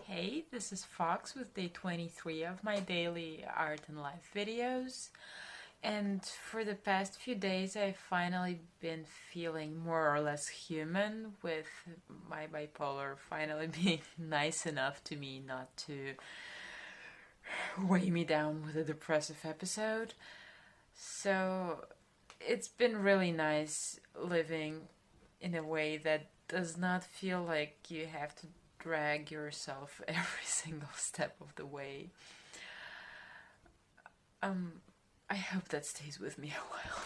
Hey, this is Fox with day 23 of my daily art and life videos. And for the past few days, I've finally been feeling more or less human, with my bipolar finally being nice enough to me not to weigh me down with a depressive episode. So it's been really nice living in a way that does not feel like you have to drag yourself every single step of the way. I hope that stays with me a while.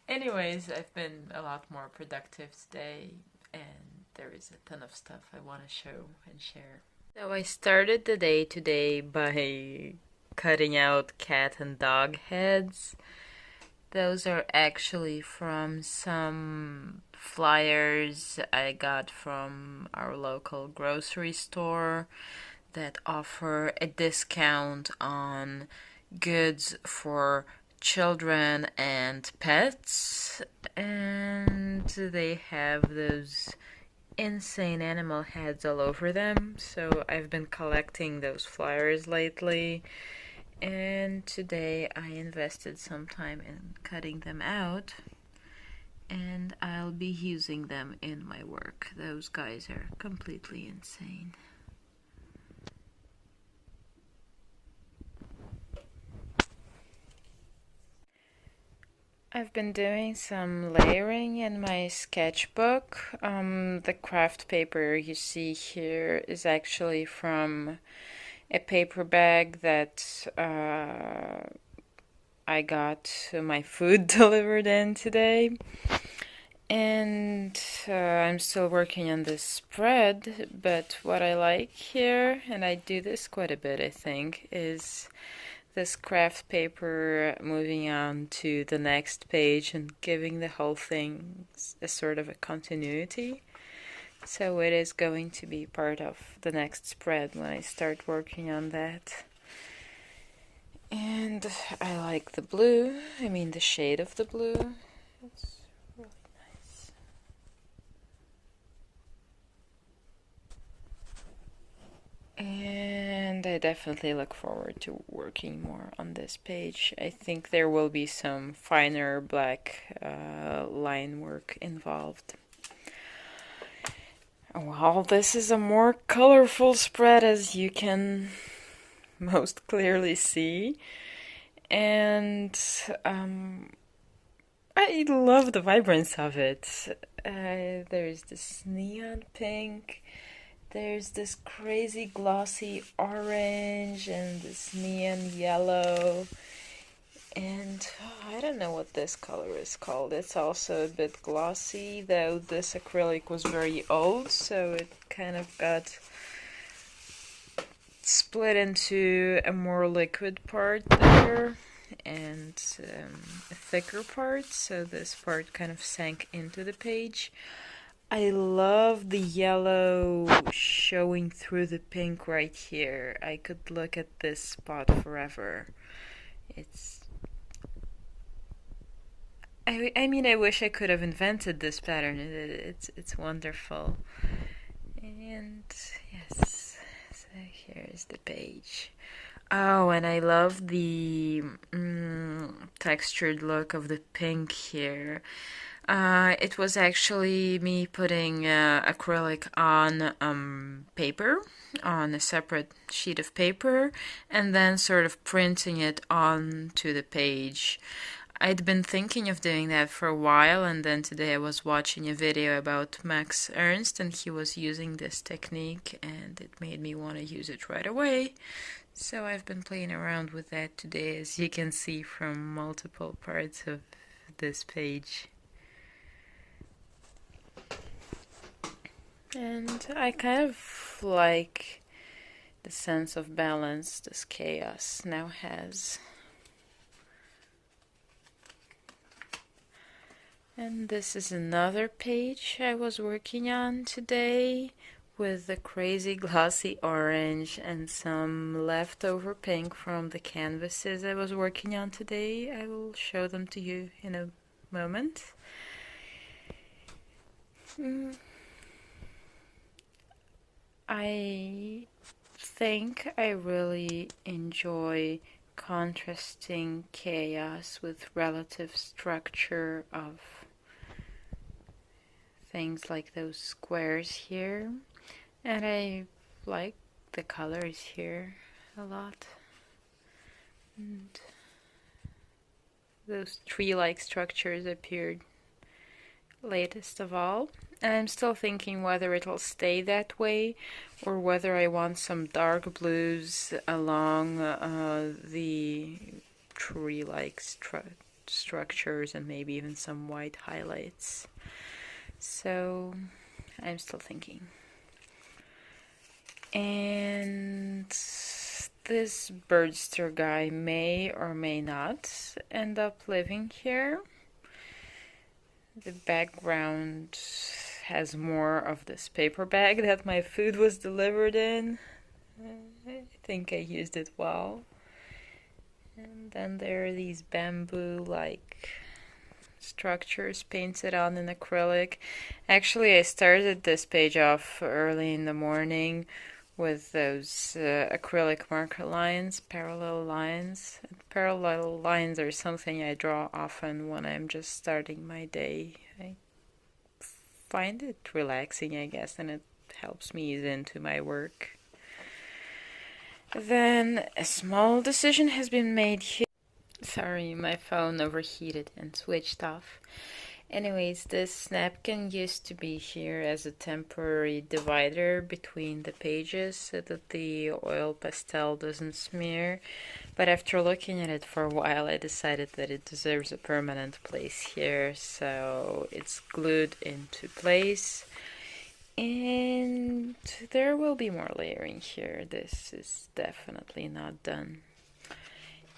Anyways, I've been a lot more productive today, and there is a ton of stuff I want to show and share. So I started the day today by cutting out cat and dog heads. Those are actually from some flyers I got from our local grocery store that offer a discount on goods for children and pets, and they have those insane animal heads all over them. So I've been collecting those flyers lately, and today I invested some time in cutting them out, and I'll be using them in my work. Those guys are completely insane. I've been doing some layering in my sketchbook. The craft paper you see here is actually from a paper bag that I got my food delivered in today. And I'm still working on this spread, but what I like here, and I do this quite a bit I think, is this craft paper moving on to the next page and giving the whole thing a sort of a continuity. So it is going to be part of the next spread when I start working on that. And I like the blue, the shade of the blue. It's really nice. And I definitely look forward to working more on this page. I think there will be some finer black line work involved. Well, this is a more colorful spread, as you can most clearly see. And I love the vibrance of it. There's this neon pink. There's this crazy glossy orange and this neon yellow. And I don't know what this color is called. It's also a bit glossy, though this acrylic was very old, so it kind of got split into a more liquid part there and a thicker part, so this part kind of sank into the page. I love the yellow showing through the pink right here. I could look at this spot forever. I wish I could have invented this pattern. It's wonderful. And yes, so here's the page. Oh, and I love the textured look of the pink here. It was actually me putting acrylic on paper, on a separate sheet of paper, and then sort of printing it onto the page. I'd been thinking of doing that for a while, and then today I was watching a video about Max Ernst, and he was using this technique, and it made me want to use it right away. So I've been playing around with that today, as you can see from multiple parts of this page. And I kind of like the sense of balance this chaos now has. And this is another page I was working on today with the crazy glossy orange and some leftover pink from the canvases I was working on today. I will show them to you in a moment. I think I really enjoy contrasting chaos with relative structure of things like those squares here. And I like the colors here a lot. And those tree-like structures appeared latest of all. And I'm still thinking whether it'll stay that way or whether I want some dark blues along the tree-like structures and maybe even some white highlights. So I'm still thinking. And this birdster guy may or may not end up living here. The background has more of this paper bag that my food was delivered in. I think I used it well. And then there are these bamboo-like structures painted on in acrylic. Actually, I started this page off early in the morning with those acrylic marker lines, parallel lines. Parallel lines are something I draw often when I'm just starting my day. I find it relaxing, I guess, and it helps me ease into my work. Then a small decision has been made here. Sorry, my phone overheated and switched off. Anyways, this napkin used to be here as a temporary divider between the pages so that the oil pastel doesn't smear. But after looking at it for a while, I decided that it deserves a permanent place here, so it's glued into place. And there will be more layering here. This is definitely not done.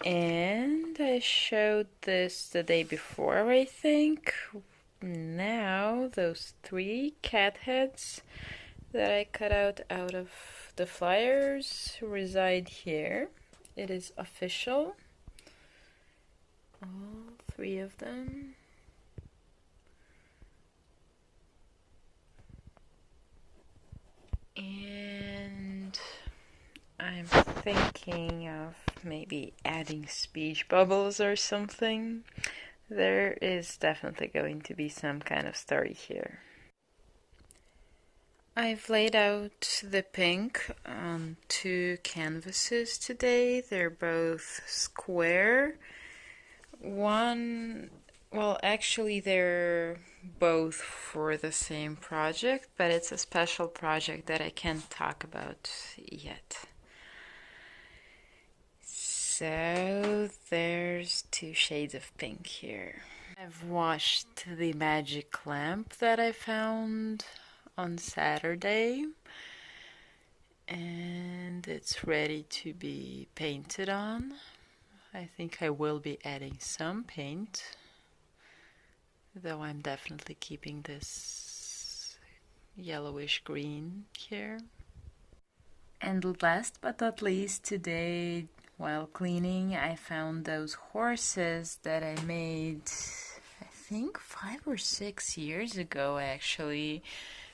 And I showed this the day before, I think. Now, those 3 cat heads that I cut out of the flyers reside here. It is official. All 3 of them. And I'm thinking of maybe adding speech bubbles or something. There is definitely going to be some kind of story here. I've laid out the pink on 2 canvases today. They're both square. Actually they're both for the same project, but it's a special project that I can't talk about yet. So there's 2 shades of pink here. I've washed the magic lamp that I found on Saturday, and it's ready to be painted on. I think I will be adding some paint, though I'm definitely keeping this yellowish green here. And last but not least, today while cleaning I found those horses that I made I think 5 or 6 years ago actually,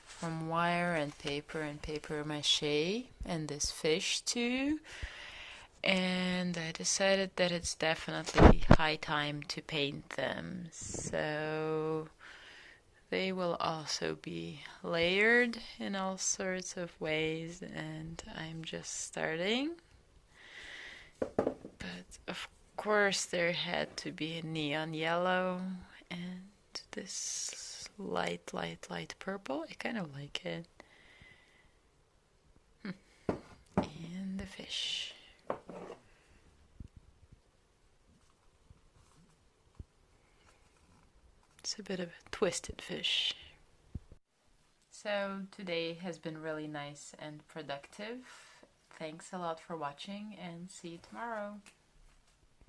from wire and paper mache, and this fish too. And I decided that it's definitely high time to paint them, so they will also be layered in all sorts of ways, and I'm just starting. But of course there had to be a neon yellow and this light purple. I kind of like it. And the fish. It's a bit of a twisted fish. So today has been really nice and productive. Thanks a lot for watching, and see you tomorrow.